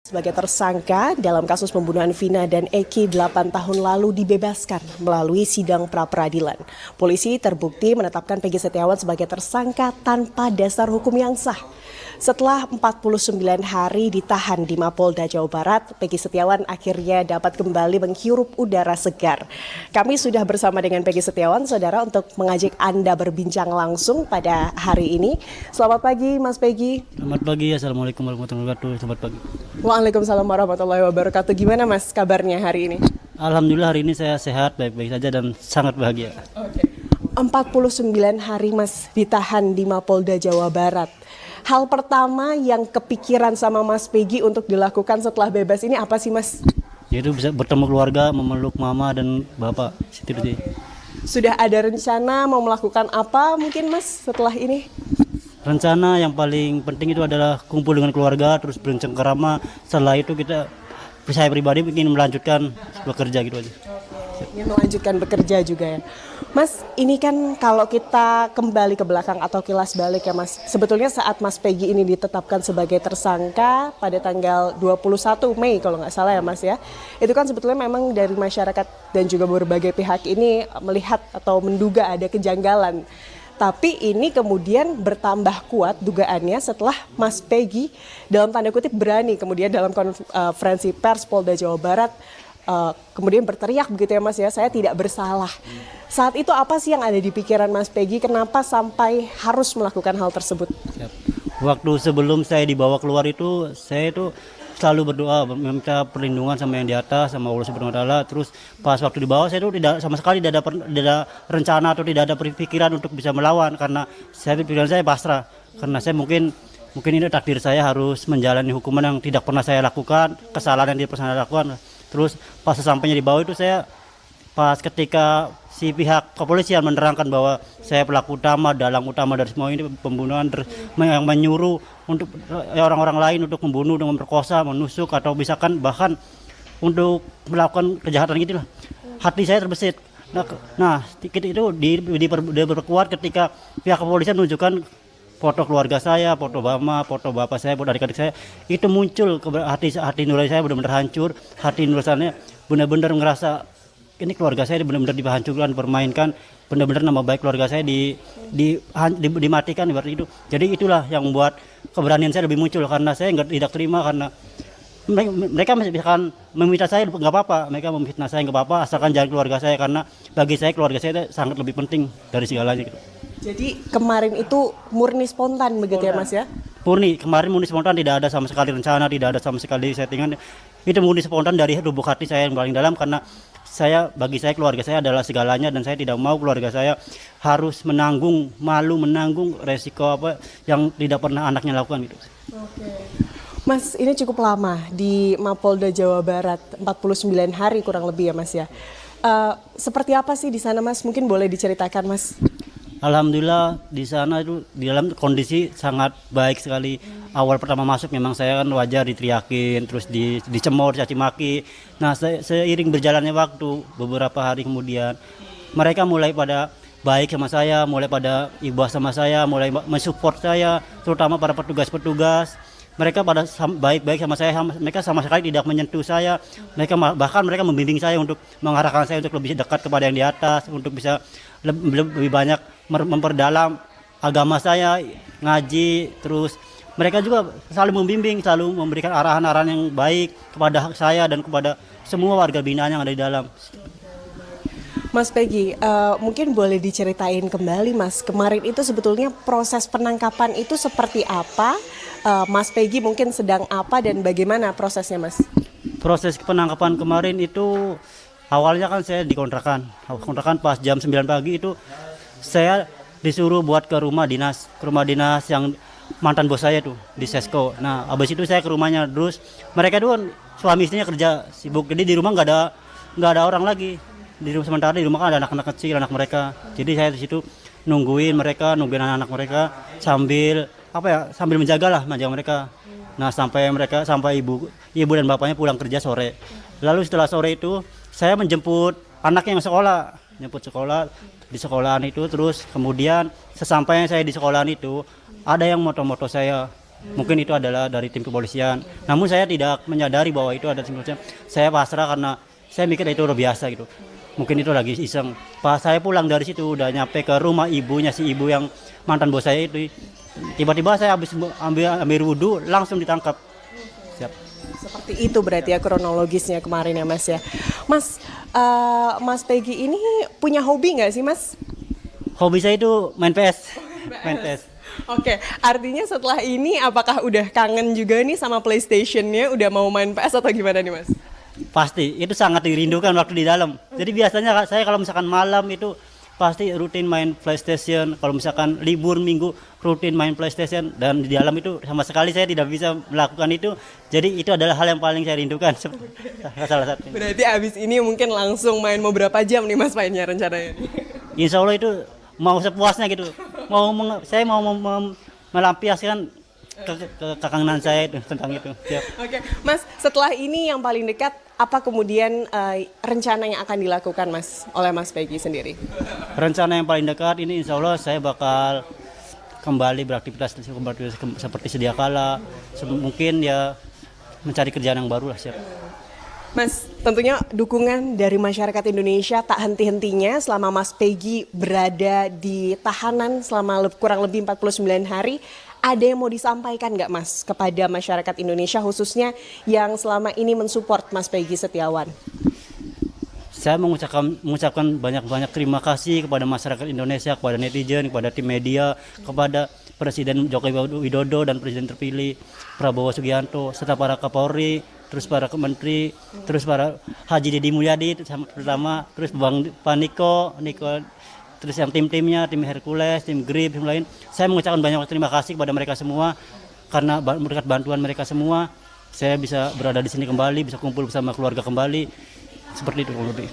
Sebagai tersangka dalam kasus pembunuhan Vina dan Eki 8 tahun lalu dibebaskan melalui sidang pra-peradilan. Polisi terbukti menetapkan Peggy Setiawan sebagai tersangka tanpa dasar hukum yang sah. Setelah 49 hari ditahan di Mapolda Jawa Barat, Peggy Setiawan akhirnya dapat kembali menghirup udara segar. Kami sudah bersama dengan Peggy Setiawan, saudara, untuk mengajak Anda berbincang langsung pada hari ini. Selamat pagi, Mas Peggy. Selamat pagi, Assalamualaikum warahmatullahi wabarakatuh. Selamat pagi. Waalaikumsalam warahmatullahi wabarakatuh. Gimana Mas kabarnya hari ini? Alhamdulillah hari ini saya sehat, baik-baik saja dan sangat bahagia. 49 hari Mas ditahan di Mapolda Jawa Barat. Hal pertama yang kepikiran sama Mas Peggy untuk dilakukan setelah bebas ini apa sih Mas? Yaitu bisa bertemu keluarga, memeluk mama dan bapak. Sudah ada rencana mau melakukan apa mungkin Mas setelah ini? Rencana yang paling penting itu adalah kumpul dengan keluarga, terus bercengkerama. Setelah itu saya pribadi ingin melanjutkan bekerja gitu aja. Ingin melanjutkan bekerja juga ya. Mas, ini kan kalau kita kembali ke belakang atau kilas balik ya Mas. Sebetulnya saat Mas Peggy ini ditetapkan sebagai tersangka pada tanggal 21 Mei kalau nggak salah ya Mas ya. Itu kan sebetulnya memang dari masyarakat dan juga berbagai pihak ini melihat atau menduga ada kejanggalan. Tapi ini kemudian bertambah kuat dugaannya setelah Mas Peggy dalam tanda kutip berani kemudian dalam konferensi pers Polda Jawa Barat kemudian berteriak begitu ya Mas ya, saya tidak bersalah. Saat itu apa sih yang ada di pikiran Mas Peggy, kenapa sampai harus melakukan hal tersebut? Waktu sebelum saya dibawa keluar itu, saya itu selalu berdoa meminta perlindungan sama yang di atas, sama Allah Subhanahu wa taala. Terus pas waktu dibawa saya itu tidak sama sekali tidak ada rencana atau tidak ada pikiran untuk bisa melawan, karena pikiran saya pasrah. Karena saya mungkin ini takdir saya harus menjalani hukuman yang tidak pernah saya lakukan, kesalahan yang tidak pernah saya lakukan. Terus pas sesampainya di bawah itu pas ketika si pihak kepolisian menerangkan bahwa saya pelaku utama, dalang utama dari semua ini pembunuhan, yang menyuruh untuk orang-orang lain untuk membunuh, dengan memperkosa, menusuk atau misalkan bahkan untuk melakukan kejahatan gitu lah. Hati saya terbesit. Nah, itu diperkuat ketika pihak kepolisian menunjukkan foto keluarga saya, foto mama, foto bapak saya, foto adik-adik saya, itu muncul hati nurani saya benar-benar hancur, hati nurani saya benar-benar ngerasa ini keluarga saya benar-benar dihancurkan, dipermainkan, benar-benar nama baik keluarga saya dimatikan seperti itu. Jadi itulah yang membuat keberanian saya lebih muncul, karena saya tidak terima, karena mereka misalkan meminta saya nggak apa-apa, mereka memfitnah saya nggak apa-apa, asalkan jangan keluarga saya, karena bagi saya keluarga saya sangat lebih penting dari segalanya gitu. Jadi kemarin itu murni spontan begitu ya Mas ya? Kemarin murni spontan, tidak ada sama sekali rencana, tidak ada sama sekali settingan. Itu murni spontan dari lubuk hati saya yang paling dalam, karena bagi saya keluarga saya adalah segalanya, dan saya tidak mau keluarga saya harus menanggung resiko apa yang tidak pernah anaknya lakukan gitu. Oke. Mas, ini cukup lama di Mapolda Jawa Barat, 49 hari kurang lebih ya Mas ya. Seperti apa sih di sana Mas? Mungkin boleh diceritakan Mas. Alhamdulillah di sana itu di dalam kondisi sangat baik sekali. Awal pertama masuk memang saya kan wajar diteriakin, terus dicemooh, dicaci maki. Nah, seiring berjalannya waktu, beberapa hari kemudian mereka mulai pada baik sama saya, mulai pada ibadah sama saya, mulai mensupport saya, terutama para petugas-petugas. Mereka pada baik-baik sama saya, mereka sama sekali tidak menyentuh saya. Bahkan mereka membimbing saya untuk mengarahkan saya untuk lebih dekat kepada yang di atas, untuk bisa lebih banyak memperdalam agama saya, ngaji. Terus mereka juga selalu membimbing, selalu memberikan arahan-arahan yang baik kepada saya dan kepada semua warga binaan yang ada di dalam. Mas Peggy, mungkin boleh diceritain kembali Mas, kemarin itu sebetulnya proses penangkapan itu seperti apa? Mas Peggy mungkin sedang apa dan bagaimana prosesnya Mas? Proses penangkapan kemarin itu awalnya kan saya dikontrakan pas jam 9 pagi itu saya disuruh buat ke rumah dinas yang mantan bos saya tuh di Sesko. Nah, habis itu saya ke rumahnya, terus mereka tuh suami istrinya kerja sibuk, jadi di rumah nggak ada orang lagi. Sementara di rumah kan ada anak-anak kecil, anak mereka. Jadi saya di situ nungguin anak-anak mereka sambil menjaga mereka. Nah, sampai ibu dan bapaknya pulang kerja sore. Lalu setelah sore itu saya menjemput anaknya yang sekolah di sekolahan itu. Terus kemudian sesampainya saya di sekolahan itu ada yang moto-moto saya Mungkin itu adalah dari tim kepolisian. Namun saya tidak menyadari bahwa itu ada tim kepolisian. Saya pasrah karena saya mikir itu udah biasa gitu. Mungkin itu lagi iseng. Pas saya pulang dari situ udah nyampe ke rumah ibunya si ibu yang mantan bos saya itu. Tiba-tiba saya habis ambil wudhu langsung ditangkap. Siap. Seperti itu berarti ya kronologisnya kemarin ya Mas ya. Mas, Mas Peggy ini punya hobi nggak sih Mas? Hobi saya itu main PS. Main PS. Oke, artinya setelah ini apakah udah kangen juga nih sama PlayStation-nya? Udah mau main PS atau gimana nih Mas? Pasti, itu sangat dirindukan waktu di dalam. Jadi biasanya saya kalau misalkan malam itu pasti rutin main PlayStation. Kalau misalkan libur minggu rutin main PlayStation. Dan di dalam itu sama sekali saya tidak bisa melakukan itu. Jadi itu adalah hal yang paling saya rindukan. Salah satunya. Berarti abis ini mungkin langsung main mau berapa jam nih Mas mainnya rencananya? Insya Allah itu mau sepuasnya gitu. Saya mau melampiaskan kekangenan saya itu tentang itu. Siap. Oke, Mas, setelah ini yang paling dekat apa kemudian rencana yang akan dilakukan Mas oleh Mas Peggy sendiri? Rencana yang paling dekat ini insya Allah saya bakal kembali beraktivitas seperti sedia kala. Mungkin ya mencari kerjaan yang baru lah. Siap. Mas, tentunya dukungan dari masyarakat Indonesia tak henti-hentinya selama Mas Peggy berada di tahanan selama kurang lebih 49 hari. Ada yang mau disampaikan nggak Mas kepada masyarakat Indonesia khususnya yang selama ini mensupport Mas Peggy Setiawan? Saya mengucapkan banyak-banyak terima kasih kepada masyarakat Indonesia, kepada netizen, kepada tim media, kepada Presiden Joko Widodo dan Presiden terpilih Prabowo Subianto, serta para Kapolri, terus para Menteri, terus para Haji Deddy Mulyadi terutama, terus Pak Niko, terus yang tim-timnya, tim Hercules, tim Grip, tim lain. Saya mengucapkan banyak terima kasih kepada mereka semua karena berkat bantuan mereka semua saya bisa berada di sini kembali, bisa kumpul bersama keluarga kembali. Seperti itu kurang lebih.